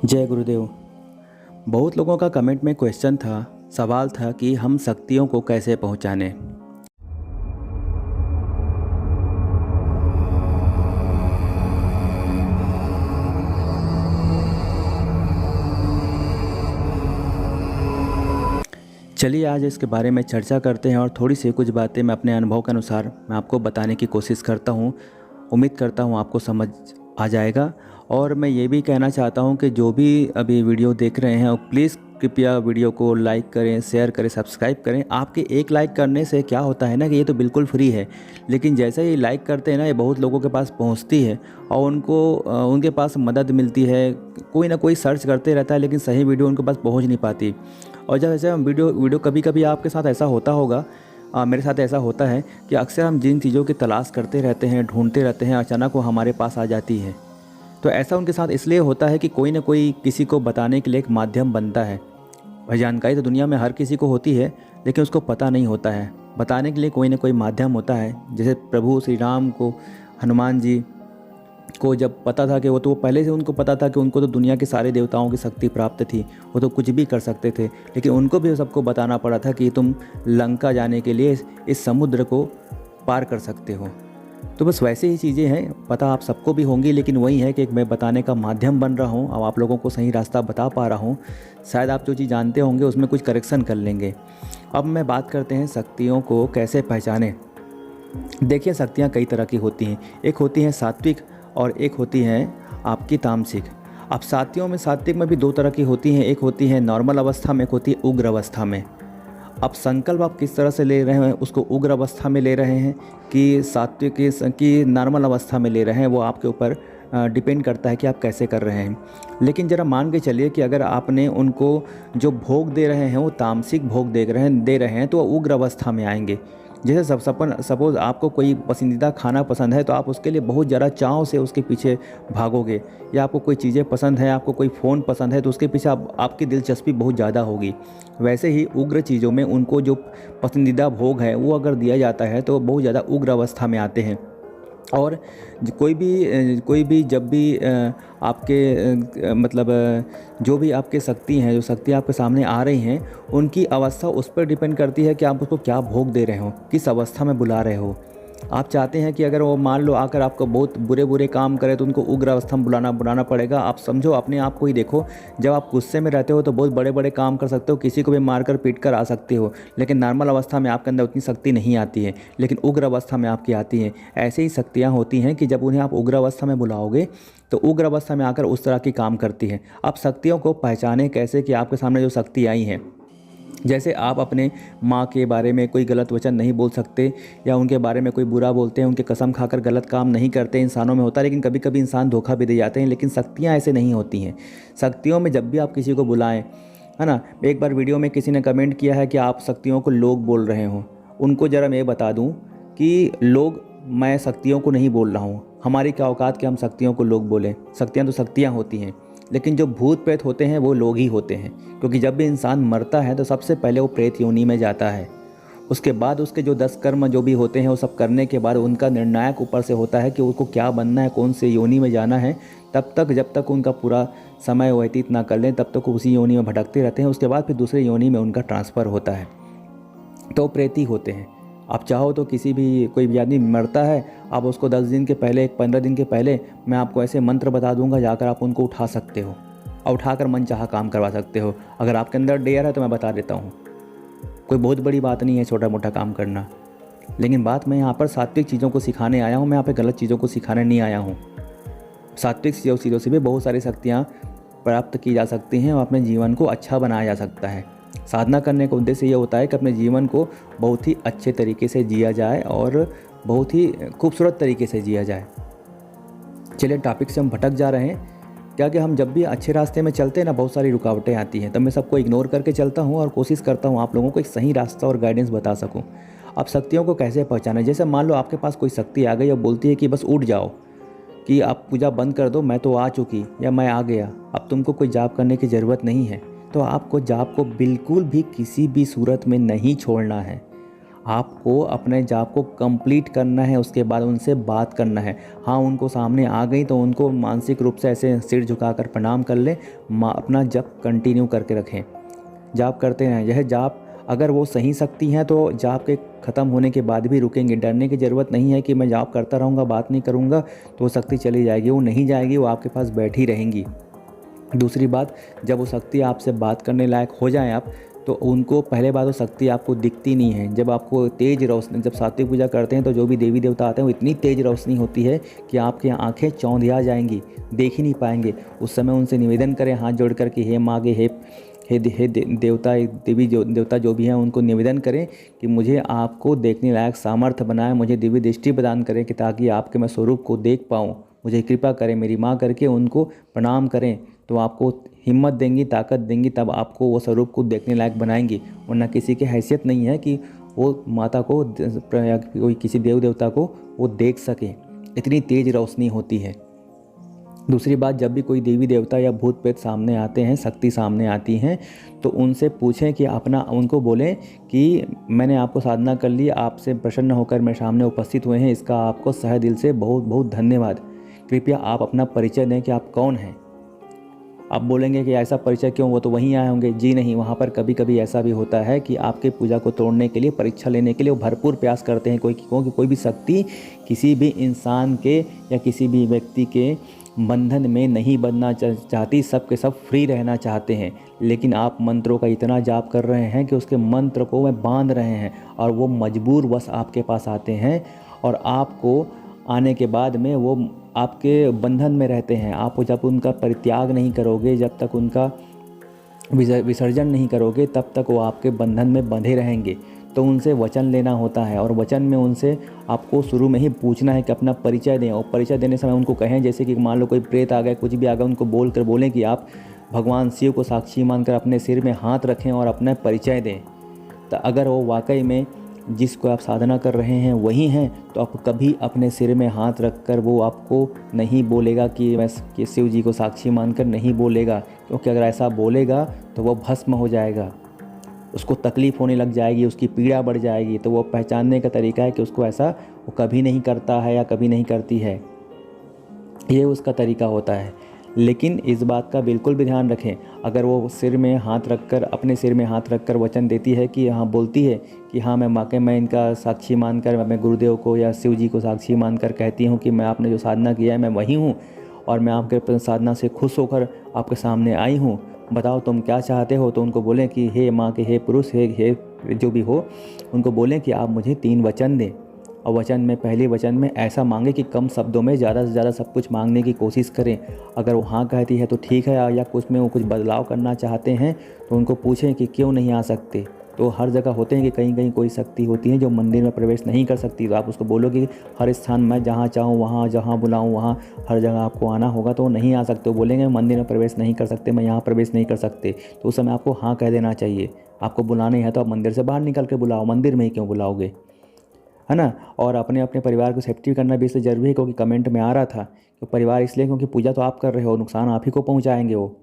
जय गुरुदेव। बहुत लोगों का कमेंट में क्वेश्चन था, सवाल था कि हम शक्तियों को कैसे पहचानें। चलिए आज इसके बारे में चर्चा करते हैं और थोड़ी सी कुछ बातें मैं अपने अनुभव के अनुसार मैं आपको बताने की कोशिश करता हूँ। उम्मीद करता हूँ आपको समझ आ जाएगा। और मैं ये भी कहना चाहता हूँ कि जो भी अभी वीडियो देख रहे हैं प्लीज़ कृपया वीडियो को लाइक करें, शेयर करें, सब्सक्राइब करें। आपके एक लाइक करने से क्या होता है ना कि ये तो बिल्कुल फ्री है, लेकिन जैसे ही लाइक करते हैं ना ये बहुत लोगों के पास पहुंचती है और उनके पास मदद मिलती है। कोई ना कोई सर्च करते रहता है लेकिन सही वीडियो उनके पास पहुंच नहीं पाती। और जैसे हम वीडियो कभी कभी आपके साथ ऐसा होता होगा, मेरे साथ ऐसा होता है कि अक्सर हम जिन चीज़ों की तलाश करते रहते हैं, ढूंढते रहते हैं, अचानक वो हमारे पास आ जाती है। तो ऐसा उनके साथ इसलिए होता है कि कोई ना कोई किसी को बताने के लिए एक माध्यम बनता है। वह जानकारी तो दुनिया में हर किसी को होती है लेकिन उसको पता नहीं होता है। बताने के लिए कोई ना कोई माध्यम होता है। जैसे प्रभु श्री राम को, हनुमान जी को जब पता था कि वो पहले से उनको पता था कि उनको तो दुनिया के सारे देवताओं की शक्ति प्राप्त थी, वो तो कुछ भी कर सकते थे, लेकिन उनको भी सबको बताना पड़ा था कि तुम लंका जाने के लिए इस समुद्र को पार कर सकते हो। तो बस वैसे ही चीज़ें हैं, पता आप सबको भी होंगी, लेकिन वही है कि मैं बताने का माध्यम बन रहा हूँ और आप लोगों को सही रास्ता बता पा रहा हूँ। शायद आप जो चीज़ जानते होंगे उसमें कुछ करेक्शन कर लेंगे। अब मैं बात करते हैं शक्तियों को कैसे पहचानें। देखिए, शक्तियाँ कई तरह की होती हैं। एक होती हैं सात्विक और एक होती हैं आपकी तामसिक। अब सात्विक में भी दो तरह की होती हैं। एक होती है नॉर्मल अवस्था में, एक होती है उग्र अवस्था में। अब संकल्प आप किस तरह से ले रहे हैं, उसको उग्र अवस्था में ले रहे हैं कि सात्विक की नॉर्मल अवस्था में ले रहे हैं, वो आपके ऊपर डिपेंड करता है कि आप कैसे कर रहे हैं। लेकिन ज़रा मान के चलिए कि अगर आपने उनको जो भोग दे रहे हैं वो तामसिक भोग दे रहे हैं तो वो उग्र अवस्था में आएंगे। जैसे सपोज़ आपको कोई पसंदीदा खाना पसंद है तो आप उसके लिए बहुत ज़्यादा चाव से उसके पीछे भागोगे, या आपको कोई चीज़ें पसंद है, आपको कोई फ़ोन पसंद है तो उसके पीछे आपकी दिलचस्पी बहुत ज़्यादा होगी। वैसे ही उग्र चीज़ों में उनको जो पसंदीदा भोग है वो अगर दिया जाता है तो बहुत ज़्यादा उग्र अवस्था में आते हैं। और कोई भी जब भी जो भी आपके शक्ति हैं, जो शक्ति आपके सामने आ रही हैं, उनकी अवस्था उस पर डिपेंड करती है कि आप उसको क्या भोग दे रहे हो, किस अवस्था में बुला रहे हो। आप चाहते हैं कि अगर वो मान लो आकर आपको बहुत बुरे काम करे तो उनको उग्र अवस्था में बुलाना पड़ेगा। आप समझो, अपने आप को ही देखो, जब आप गुस्से में रहते हो तो बहुत बड़े बड़े काम कर सकते हो, किसी को भी मारकर पीट कर आ सकते हो, लेकिन नॉर्मल अवस्था में आपके अंदर उतनी शक्ति नहीं आती है, लेकिन उग्र अवस्था में आपकी आती है। ऐसे ही शक्तियाँ होती हैं कि जब उन्हें आप उग्र अवस्था में बुलाओगे तो उग्र अवस्था में आकर उस तरह की काम करती है। आप शक्तियों को पहचानें कैसे कि आपके सामने जो शक्ति आई है। जैसे आप अपने माँ के बारे में कोई गलत वचन नहीं बोल सकते, या उनके बारे में कोई बुरा बोलते हैं, उनके कसम खाकर गलत काम नहीं करते। इंसानों में होता है, लेकिन कभी कभी इंसान धोखा भी दे जाते हैं, लेकिन शक्तियाँ ऐसे नहीं होती हैं। शक्तियों में जब भी आप किसी को बुलाएं, है ना, एक बार वीडियो में किसी ने कमेंट किया है कि आप शक्तियों को लोग बोल रहे हो। उनको ज़रा मैं बता दूँ कि मैं शक्तियों को नहीं बोल रहा हूँ। हमारी क्या औकात कि हम शक्तियों को लोग बोलें। शक्तियाँ तो शक्तियाँ होती हैं, लेकिन जो भूत प्रेत होते हैं वो लोग ही होते हैं, क्योंकि जब भी इंसान मरता है तो सबसे पहले वो प्रेत योनि में जाता है। उसके बाद उसके जो 10 कर्म जो भी होते हैं वो सब करने के बाद उनका निर्णायक ऊपर से होता है कि उसको क्या बनना है, कौन से योनि में जाना है। जब तक उनका पूरा समय व्यतीत ना कर लें तब तक उसी योनि में भटकते रहते हैं। उसके बाद फिर दूसरे योनि में उनका ट्रांसफ़र होता है। तो प्रेत ही होते हैं। आप चाहो तो कोई भी आदमी मरता है, आप उसको 10 दिन के पहले, 15 दिन के पहले मैं आपको ऐसे मंत्र बता दूंगा, जाकर आप उनको उठा सकते हो और उठाकर मनचाहा काम करवा सकते हो। अगर आपके अंदर डेयर है तो मैं बता देता हूँ, कोई बहुत बड़ी बात नहीं है छोटा मोटा काम करना। लेकिन बात मैं यहाँ पर सात्विक चीज़ों को सिखाने आया हूँ, मैं यहाँ पर गलत चीज़ों को सिखाने नहीं आया हूँ। सात्विक चीज़ों से भी बहुत सारी शक्तियाँ प्राप्त की जा सकती हैं और अपने जीवन को अच्छा बनाया जा सकता है। साधना करने का उद्देश्य ये होता है कि अपने जीवन को बहुत ही अच्छे तरीके से जिया जाए और बहुत ही खूबसूरत तरीके से जिया जाए। चलिए, टॉपिक से हम भटक जा रहे हैं। क्या कि हम जब भी अच्छे रास्ते में चलते हैं ना, बहुत सारी रुकावटें आती हैं, तब मैं सबको इग्नोर करके चलता हूँ और कोशिश करता हूँ आप लोगों को एक सही रास्ता और गाइडेंस बता सकूँ। आप शक्तियों को कैसे पहचानें। जैसे मान लो आपके पास कोई शक्ति आ गई और बोलती है कि बस उठ जाओ, कि आप पूजा बंद कर दो, मैं तो आ चुकी, या मैं आ गया, अब तुमको कोई जाप करने की ज़रूरत नहीं है। तो आपको जाप को बिल्कुल भी किसी भी सूरत में नहीं छोड़ना है। आपको अपने जॉब को कंप्लीट करना है, उसके बाद उनसे बात करना है। हाँ, उनको सामने आ गई तो उनको मानसिक रूप से ऐसे सिर झुकाकर प्रणाम कर लें, अपना जॉब कंटिन्यू करके रखें, जॉब करते रहें। यह जॉब अगर वो सही शक्ति हैं तो जॉब के ख़त्म होने के बाद भी रुकेंगे। डरने की ज़रूरत नहीं है कि मैं जॉब करता रहूँगा, बात नहीं करूँगा तो वो शक्ति चली जाएगी। वो नहीं जाएगी, वो आपके पास बैठी रहेंगी। दूसरी बात, जब वो शक्ति आपसे बात करने लायक हो जाए आप, तो उनको पहले बात, वो शक्ति आपको दिखती नहीं है। जब आपको तेज़ रोशनी, जब सात्विक पूजा करते हैं तो जो भी देवी देवता आते हैं वो इतनी तेज़ रोशनी होती है कि आपकी आंखें चौंधिया जाएंगी, देख ही नहीं पाएंगे। उस समय उनसे निवेदन करें हाथ जोड़ कर कि हे माँगे, हे देवता, देवी देवता जो भी हैं, उनको निवेदन करें कि मुझे आपको देखने लायक सामर्थ्य बनाएं, मुझे दिव्य दृष्टि प्रदान करें कि ताकि आपके मैं स्वरूप को देख पाऊँ, मुझे कृपा करें, मेरी माँ करके उनको प्रणाम करें। तो आपको हिम्मत देंगी, ताकत देंगी, तब आपको वो स्वरूप को देखने लायक बनाएंगी। वरना किसी की हैसियत नहीं है कि वो माता को या कोई किसी देव देवता को वो देख सके, इतनी तेज़ रोशनी होती है। दूसरी बात, जब भी कोई देवी देवता या भूत प्रेत सामने आते हैं, शक्ति सामने आती हैं, तो उनसे पूछें कि उनको बोलें कि मैंने आपको साधना कर ली, आपसे प्रसन्न होकर मेरे सामने उपस्थित हुए हैं, इसका आपको सहे दिल से बहुत बहुत धन्यवाद। कृपया आप अपना परिचय दें कि आप कौन हैं। आप बोलेंगे कि ऐसा परिचय क्यों, वो तो वहीं आए होंगे। जी नहीं, वहाँ पर कभी कभी ऐसा भी होता है कि आपके पूजा को तोड़ने के लिए, परीक्षा लेने के लिए वो भरपूर प्रयास करते हैं। क्योंकि कोई भी शक्ति किसी भी इंसान के या किसी भी व्यक्ति के बंधन में नहीं बंधना चाहती, सब के सब फ्री रहना चाहते हैं। लेकिन आप मंत्रों का इतना जाप कर रहे हैं कि उसके मंत्र को वह बांध रहे हैं और वो मजबूर वश आपके पास आते हैं, और आपको आने के बाद में वो आपके बंधन में रहते हैं। आप जब उनका परित्याग नहीं करोगे, जब तक उनका विसर्जन नहीं करोगे, तब तक वो आपके बंधन में बंधे रहेंगे। तो उनसे वचन लेना होता है, और वचन में उनसे आपको शुरू में ही पूछना है कि अपना परिचय दें। और परिचय देने समय उनको कहें, जैसे कि मान लो कोई प्रेत आ गया, कुछ भी आ गया, उनको बोलें कि आप भगवान शिव को साक्षी मानकर अपने सिर में हाथ रखें और अपना परिचय दें। तो अगर वो वाकई में जिसको आप साधना कर रहे हैं वही हैं, तो आप कभी अपने सिर में हाथ रखकर वो आपको नहीं बोलेगा कि मैं शिव जी को साक्षी मानकर नहीं बोलेगा। क्योंकि अगर ऐसा बोलेगा तो वो भस्म हो जाएगा, उसको तकलीफ़ होने लग जाएगी, उसकी पीड़ा बढ़ जाएगी। तो वो पहचानने का तरीका है कि उसको ऐसा वो कभी नहीं करता है या कभी नहीं करती है, ये उसका तरीका होता है। लेकिन इस बात का बिल्कुल भी ध्यान रखें, अगर वो सिर में हाथ रखकर, अपने सिर में हाथ रखकर वचन देती है कि हाँ, बोलती है कि हाँ, मैं इनका साक्षी मानकर, मैं गुरुदेव को या शिव जी को साक्षी मानकर कहती हूँ कि मैं आपने जो साधना किया है मैं वही हूँ, और मैं आपके साधना से खुश होकर आपके सामने आई हूँ, बताओ तुम क्या चाहते हो। तो उनको बोलें कि हे माँ के हे पुरुष, हे जो भी हो, उनको बोलें कि आप मुझे 3 वचन दें। और वचन में, पहले वचन में ऐसा मांगे कि कम शब्दों में ज़्यादा से ज़्यादा सब कुछ मांगने की कोशिश करें। अगर वो हाँ कहती है तो ठीक है, या कुछ में वो कुछ बदलाव करना चाहते हैं तो उनको पूछें कि क्यों नहीं आ सकते। तो हर जगह होते हैं कि कहीं कहीं कोई शक्ति होती है जो मंदिर में प्रवेश नहीं कर सकती, तो आप उसको बोलोगे कि हर स्थान मैं जहाँ चाहूँ वहाँ, जहाँ बुलाऊँ वहाँ, हर जगह आपको आना होगा, तो वो नहीं आ सकते। वो बोलेंगे मंदिर में प्रवेश नहीं कर सकते, मैं यहाँ प्रवेश नहीं कर सकते। तो उस समय आपको हाँ कह देना चाहिए। आपको बुलाना है तो आप मंदिर से बाहर निकल के बुलाओ, मंदिर में ही क्यों बुलाओगे, है ना। और अपने परिवार को सेफ्टी करना भी इसलिए ज़रूरी है, क्योंकि कमेंट में आ रहा था कि परिवार इसलिए क्योंकि पूजा तो आप कर रहे हो, नुकसान आप ही को पहुंचाएंगे। वो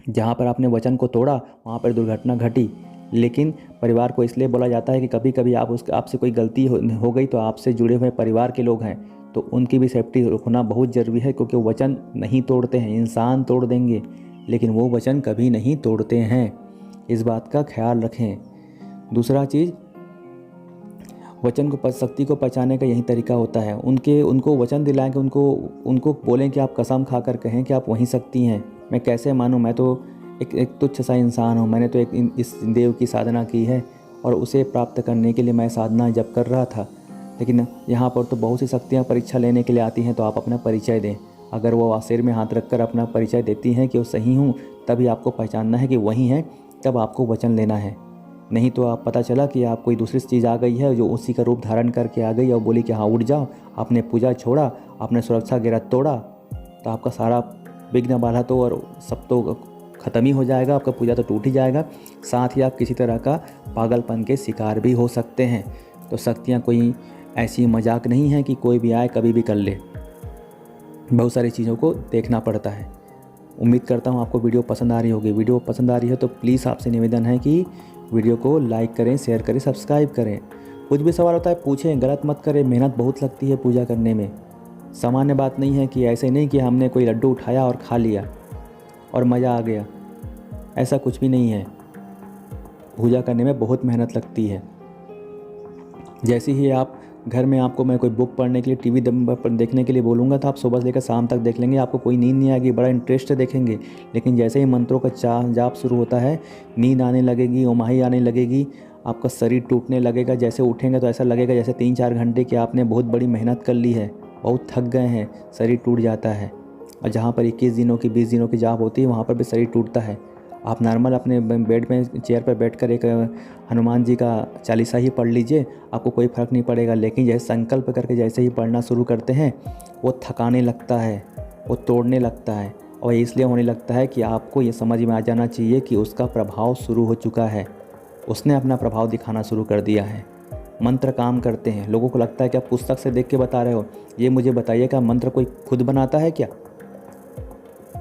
जहां पर आपने वचन को तोड़ा वहां पर दुर्घटना घटी। लेकिन परिवार को इसलिए बोला जाता है कि कभी कभी आपसे कोई गलती हो गई तो आपसे जुड़े हुए परिवार के लोग हैं, तो उनकी भी सेफ्टी रखना बहुत ज़रूरी है। क्योंकि वो वचन नहीं तोड़ते हैं, इंसान तोड़ देंगे, लेकिन वो वचन कभी नहीं तोड़ते हैं। इस बात का ख्याल रखें। दूसरा चीज़, वचन को, शक्ति को पहचानने का यही तरीका होता है। उनको वचन दिलाएं कि उनको बोलें कि आप कसम खाकर कहें कि आप वही शक्ति हैं। मैं कैसे मानूं, मैं तो एक तुच्छ सा इंसान हूं, मैंने तो इस देव की साधना की है और उसे प्राप्त करने के लिए मैं साधना जप कर रहा था। लेकिन यहाँ पर तो बहुत सी शक्तियाँ परीक्षा लेने के लिए आती हैं, तो आप अपना परिचय दें। अगर वो सिर में हाथ रखकर अपना परिचय देती हैं कि वो सही हूँ, तभी आपको पहचानना है कि वही हैं, तब आपको वचन लेना है। नहीं तो आप पता चला कि आप कोई दूसरी चीज़ आ गई है जो उसी का रूप धारण करके आ गई और बोली कि हाँ उठ जाओ, आपने पूजा छोड़ा, आपने सुरक्षा घेरा तोड़ा, तो आपका सारा विघ्न बाधा तो और सब तो ख़त्म ही हो जाएगा, आपका पूजा तो टूट ही जाएगा। साथ ही आप किसी तरह का पागलपन के शिकार भी हो सकते हैं। तो शक्तियाँ कोई ऐसी मजाक नहीं है कि कोई भी आए कभी भी कर ले, बहुत सारी चीज़ों को देखना पड़ता है। उम्मीद करता हूँ आपको वीडियो पसंद आ रही होगी। वीडियो पसंद आ रही है तो प्लीज़ आपसे निवेदन है कि वीडियो को लाइक करें, शेयर करें, सब्सक्राइब करें। कुछ भी सवाल होता है पूछें, गलत मत करें। मेहनत बहुत लगती है पूजा करने में, सामान्य बात नहीं है कि ऐसे नहीं कि हमने कोई लड्डू उठाया और खा लिया और मज़ा आ गया, ऐसा कुछ भी नहीं है। पूजा करने में बहुत मेहनत लगती है। जैसे ही आप घर में आपको मैं कोई बुक पढ़ने के लिए टीवी देखने के लिए बोलूँगा तो आप सुबह से लेकर शाम तक देख लेंगे, आपको कोई नींद नहीं आएगी, बड़ा इंटरेस्ट से देखेंगे। लेकिन जैसे ही मंत्रों का जाप शुरू होता है, नींद आने लगेगी, ओमाही आने लगेगी, आपका शरीर टूटने लगेगा। जैसे उठेंगे तो ऐसा लगेगा जैसे 3-4 घंटे की आपने बहुत बड़ी मेहनत कर ली है, बहुत थक गए हैं, शरीर टूट जाता है। और जहाँ पर 21 दिनों की 20 दिनों की जाप होती है वहाँ पर भी शरीर टूटता है। आप नॉर्मल अपने बेड में चेयर पर बैठकर एक हनुमान जी का चालीसा ही पढ़ लीजिए, आपको कोई फ़र्क नहीं पड़ेगा। लेकिन जैसे संकल्प करके जैसे ही पढ़ना शुरू करते हैं, वो थकाने लगता है, वो तोड़ने लगता है। और इसलिए होने लगता है कि आपको ये समझ में आ जाना चाहिए कि उसका प्रभाव शुरू हो चुका है, उसने अपना प्रभाव दिखाना शुरू कर दिया है। मंत्र काम करते हैं। लोगों को लगता है कि आप पुस्तक से देख के बता रहे हो। ये मुझे बताइए, क्या मंत्र कोई खुद बनाता है क्या?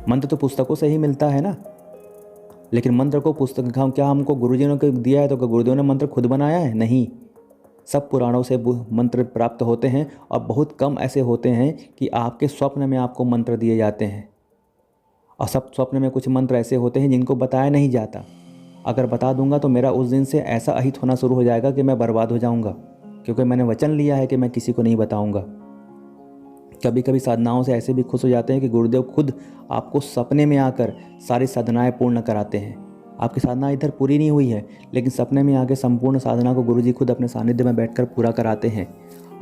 मंत्र तो पुस्तकों से ही मिलता है ना। लेकिन मंत्र को पुस्तक क्या हमको गुरुजियों ने दिया है तो गुरुदेव ने मंत्र खुद बनाया है? नहीं, सब पुराणों से मंत्र प्राप्त होते हैं। और बहुत कम ऐसे होते हैं कि आपके स्वप्न में आपको मंत्र दिए जाते हैं। और सब स्वप्न में कुछ मंत्र ऐसे होते हैं जिनको बताया नहीं जाता। अगर बता दूंगा तो मेरा उस दिन से ऐसा अहित होना शुरू हो जाएगा कि मैं बर्बाद हो जाऊंगा, क्योंकि मैंने वचन लिया है कि मैं किसी को नहीं बताऊंगा। कभी कभी साधनाओं से ऐसे भी खुश हो जाते हैं कि गुरुदेव खुद आपको सपने में आकर सारी साधनाएं पूर्ण कराते हैं। आपकी साधना इधर पूरी नहीं हुई है, लेकिन सपने में आके संपूर्ण साधना को गुरुजी खुद अपने सानिध्य में बैठकर पूरा कराते हैं।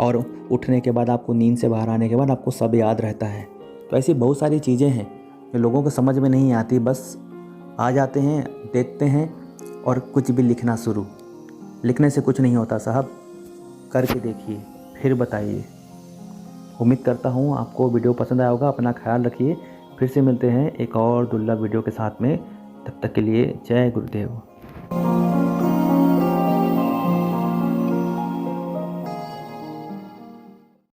और उठने के बाद आपको, नींद से बाहर आने के बाद आपको सब याद रहता है। तो ऐसी बहुत सारी चीज़ें हैं जो लोगों को समझ में नहीं आती। बस आ जाते हैं, देखते हैं और कुछ भी लिखना शुरू। लिखने से कुछ नहीं होता साहब, करके देखिए फिर बताइए। उम्मीद करता हूँ आपको वीडियो पसंद आया होगा। अपना ख्याल रखिए। फिर से मिलते हैं एक और दुर्लभ वीडियो के साथ में। तब तक के लिए जय गुरुदेव।